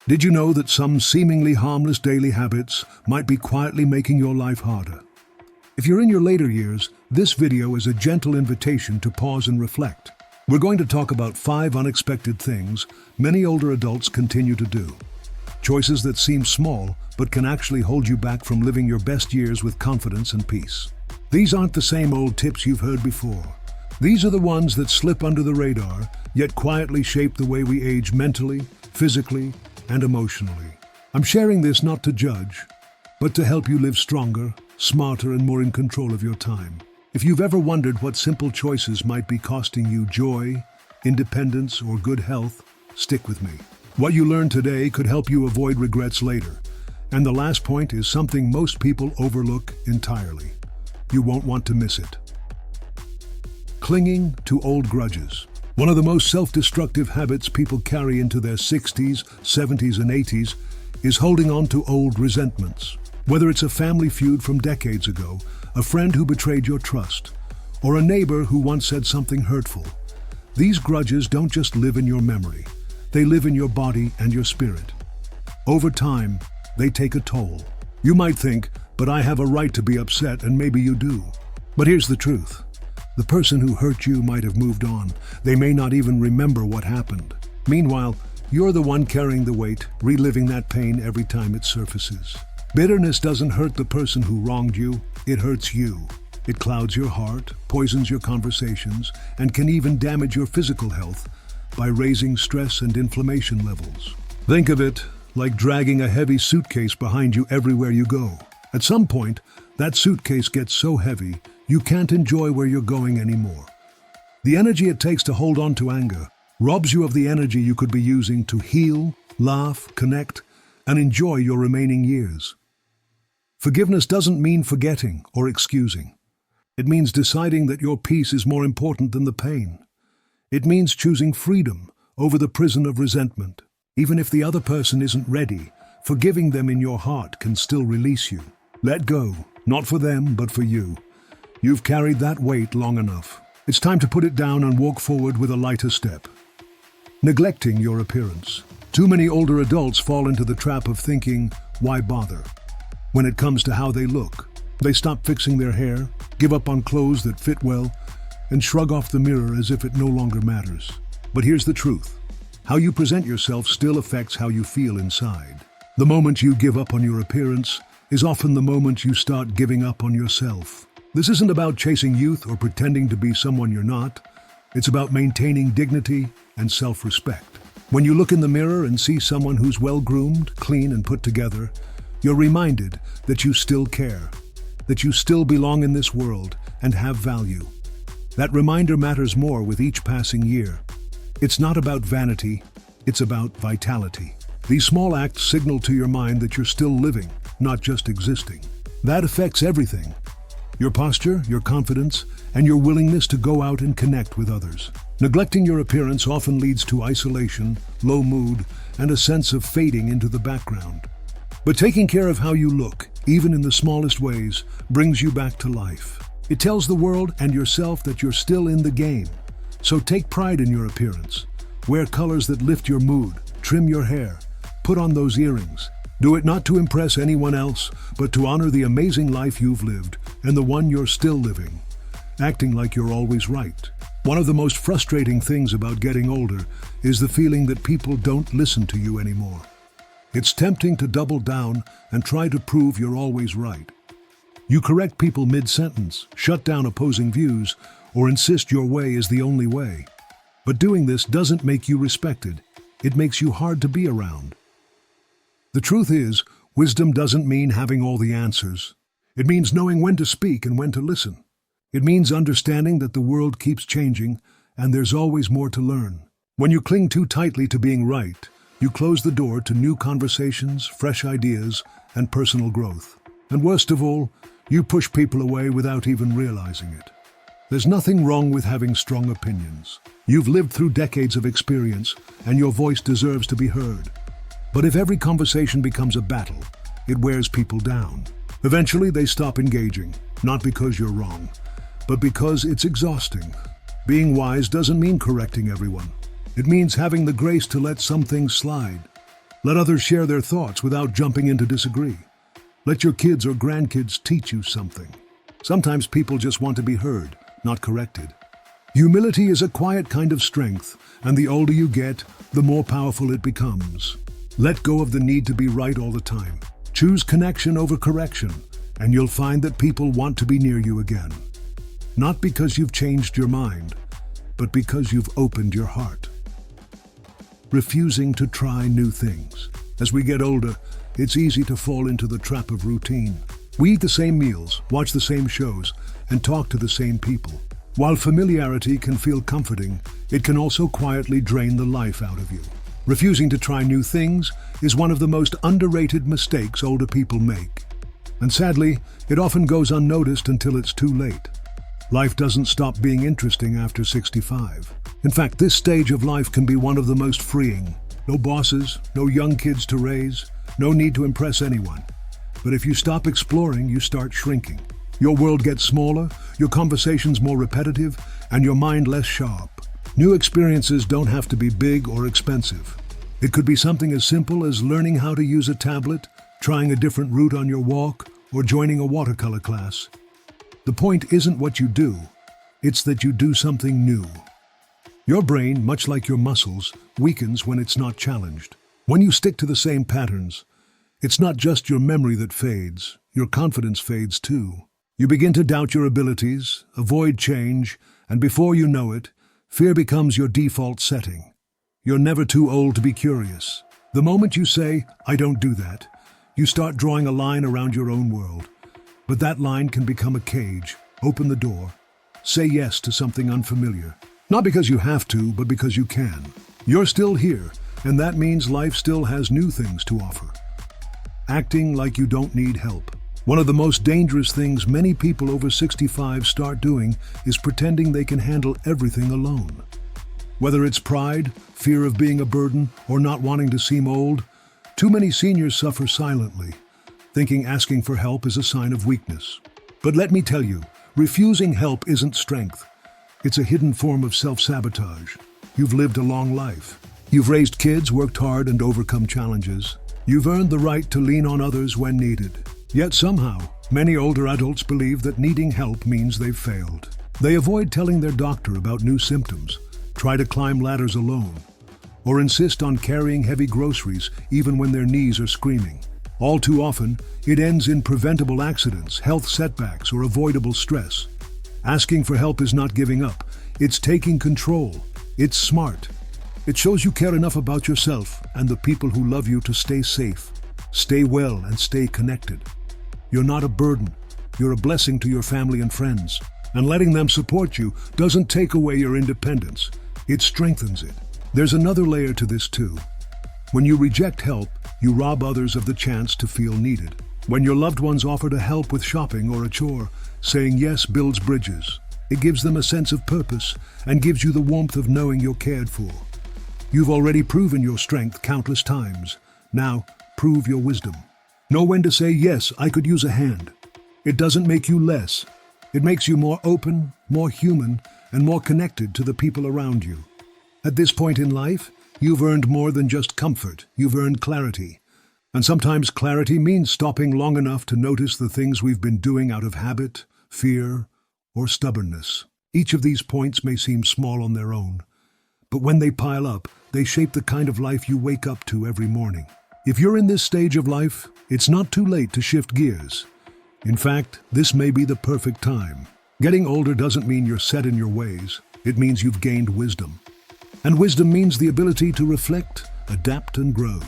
Did you know that some seemingly harmless daily habits might be quietly making your life harder? If you're in your later years, this video is a gentle invitation to pause and reflect. We're going to talk about 5 unexpected things many older adults continue to do. Choices that seem small, but can actually hold you back from living your best years with confidence and peace. These aren't the same old tips you've heard before. These are the ones that slip under the radar, yet quietly shape the way we age mentally, physically, and emotionally. I'm sharing this not to judge, but to help you live stronger, smarter, and more in control of your time. If you've ever wondered what simple choices might be costing you joy, independence, or good health, stick with me. What you learn today could help you avoid regrets later. And the last point is something most people overlook entirely. You won't want to miss it. Clinging to old grudges. One of the most self-destructive habits people carry into their 60s, 70s, and 80s is holding on to old resentments. Whether it's a family feud from decades ago, a friend who betrayed your trust, or a neighbor who once said something hurtful, these grudges don't just live in your memory. They live in your body and your spirit. Over time, they take a toll. You might think, but I have a right to be upset, and maybe you do. But here's the truth. The person who hurt you might have moved on. They may not even remember what happened. Meanwhile, you're the one carrying the weight, reliving that pain every time it surfaces. Bitterness doesn't hurt the person who wronged you, it hurts you. It clouds your heart, poisons your conversations, and can even damage your physical health by raising stress and inflammation levels. Think of it like dragging a heavy suitcase behind you everywhere you go. At some point, that suitcase gets so heavy, you can't enjoy where you're going anymore. The energy it takes to hold on to anger robs you of the energy you could be using to heal, laugh, connect, and enjoy your remaining years. Forgiveness doesn't mean forgetting or excusing. It means deciding that your peace is more important than the pain. It means choosing freedom over the prison of resentment. Even if the other person isn't ready, forgiving them in your heart can still release you. Let go, not for them, but for you. You've carried that weight long enough. It's time to put it down and walk forward with a lighter step. Neglecting your appearance. Too many older adults fall into the trap of thinking, why bother? When it comes to how they look, they stop fixing their hair, give up on clothes that fit well, and shrug off the mirror as if it no longer matters. But here's the truth. How you present yourself still affects how you feel inside. The moment you give up on your appearance is often the moment you start giving up on yourself. This isn't about chasing youth or pretending to be someone you're not. It's about maintaining dignity and self-respect. When you look in the mirror and see someone who's well-groomed, clean, and put together, you're reminded that you still care, that you still belong in this world and have value. That reminder matters more with each passing year. It's not about vanity, it's about vitality. These small acts signal to your mind that you're still living, not just existing. That affects everything. Your posture, your confidence, and your willingness to go out and connect with others. Neglecting your appearance often leads to isolation, low mood, and a sense of fading into the background. But taking care of how you look, even in the smallest ways, brings you back to life. It tells the world and yourself that you're still in the game. So take pride in your appearance. Wear colors that lift your mood, trim your hair, put on those earrings. Do it not to impress anyone else, but to honor the amazing life you've lived and the one you're still living, acting like you're always right. One of the most frustrating things about getting older is the feeling that people don't listen to you anymore. It's tempting to double down and try to prove you're always right. You correct people mid-sentence, shut down opposing views, or insist your way is the only way. But doing this doesn't make you respected. It makes you hard to be around. The truth is, wisdom doesn't mean having all the answers. It means knowing when to speak and when to listen. It means understanding that the world keeps changing and there's always more to learn. When you cling too tightly to being right, you close the door to new conversations, fresh ideas, and personal growth. And worst of all, you push people away without even realizing it. There's nothing wrong with having strong opinions. You've lived through decades of experience, and your voice deserves to be heard. But if every conversation becomes a battle, it wears people down. Eventually, they stop engaging, not because you're wrong, but because it's exhausting. Being wise doesn't mean correcting everyone. It means having the grace to let some things slide. Let others share their thoughts without jumping in to disagree. Let your kids or grandkids teach you something. Sometimes people just want to be heard, not corrected. Humility is a quiet kind of strength, and the older you get, the more powerful it becomes. Let go of the need to be right all the time. Choose connection over correction, and you'll find that people want to be near you again. Not because you've changed your mind, but because you've opened your heart. Refusing to try new things. As we get older, it's easy to fall into the trap of routine. We eat the same meals, watch the same shows, and talk to the same people. While familiarity can feel comforting, it can also quietly drain the life out of you. Refusing to try new things is one of the most underrated mistakes older people make. And sadly, it often goes unnoticed until it's too late. Life doesn't stop being interesting after 65. In fact, this stage of life can be one of the most freeing. No bosses, no young kids to raise, no need to impress anyone. But if you stop exploring, you start shrinking. Your world gets smaller, your conversations more repetitive, and your mind less sharp. New experiences don't have to be big or expensive. It could be something as simple as learning how to use a tablet, trying a different route on your walk, or joining a watercolor class. The point isn't what you do, it's that you do something new. Your brain, much like your muscles, weakens when it's not challenged. When you stick to the same patterns, it's not just your memory that fades, your confidence fades too. You begin to doubt your abilities, avoid change, and before you know it, fear becomes your default setting. You're never too old to be curious. The moment you say, "I don't do that," you start drawing a line around your own world. But that line can become a cage. Open the door. Say yes to something unfamiliar. Not because you have to, but because you can. You're still here, and that means life still has new things to offer. Acting like you don't need help. One of the most dangerous things many people over 65 start doing is pretending they can handle everything alone. Whether it's pride, fear of being a burden, or not wanting to seem old, too many seniors suffer silently, thinking asking for help is a sign of weakness. But let me tell you, refusing help isn't strength. It's a hidden form of self-sabotage. You've lived a long life. You've raised kids, worked hard, and overcome challenges. You've earned the right to lean on others when needed. Yet somehow, many older adults believe that needing help means they've failed. They avoid telling their doctor about new symptoms, try to climb ladders alone, or insist on carrying heavy groceries even when their knees are screaming. All too often, it ends in preventable accidents, health setbacks, or avoidable stress. Asking for help is not giving up. It's taking control. It's smart. It shows you care enough about yourself and the people who love you to stay safe, stay well, and stay connected. You're not a burden. You're a blessing to your family and friends. And letting them support you doesn't take away your independence. It strengthens it. There's another layer to this too. When you reject help, you rob others of the chance to feel needed. When your loved ones offer to help with shopping or a chore, saying yes builds bridges. It gives them a sense of purpose and gives you the warmth of knowing you're cared for. You've already proven your strength countless times. Now, prove your wisdom. Know when to say, "Yes, I could use a hand." It doesn't make you less. It makes you more open, more human, and more connected to the people around you. At this point in life, you've earned more than just comfort. You've earned clarity. And sometimes clarity means stopping long enough to notice the things we've been doing out of habit, fear, or stubbornness. Each of these points may seem small on their own, but when they pile up, they shape the kind of life you wake up to every morning. If you're in this stage of life, it's not too late to shift gears. In fact, this may be the perfect time. Getting older doesn't mean you're set in your ways. It means you've gained wisdom. And wisdom means the ability to reflect, adapt, and grow.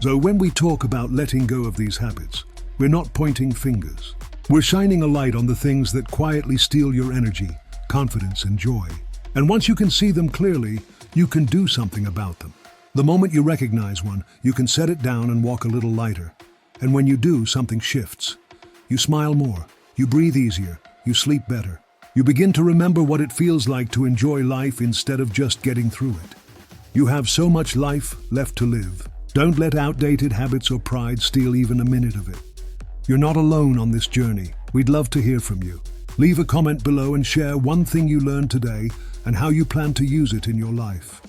So when we talk about letting go of these habits, we're not pointing fingers. We're shining a light on the things that quietly steal your energy, confidence, and joy. And once you can see them clearly, you can do something about them. The moment you recognize one, you can set it down and walk a little lighter. And when you do, something shifts. You smile more, you breathe easier, you sleep better. You begin to remember what it feels like to enjoy life instead of just getting through it. You have so much life left to live. Don't let outdated habits or pride steal even a minute of it. You're not alone on this journey. We'd love to hear from you. Leave a comment below and share one thing you learned today and how you plan to use it in your life.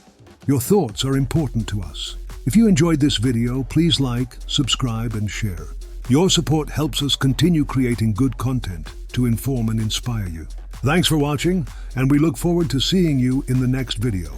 Your thoughts are important to us. If you enjoyed this video, please like, subscribe, and share. Your support helps us continue creating good content to inform and inspire you. Thanks for watching, and we look forward to seeing you in the next video.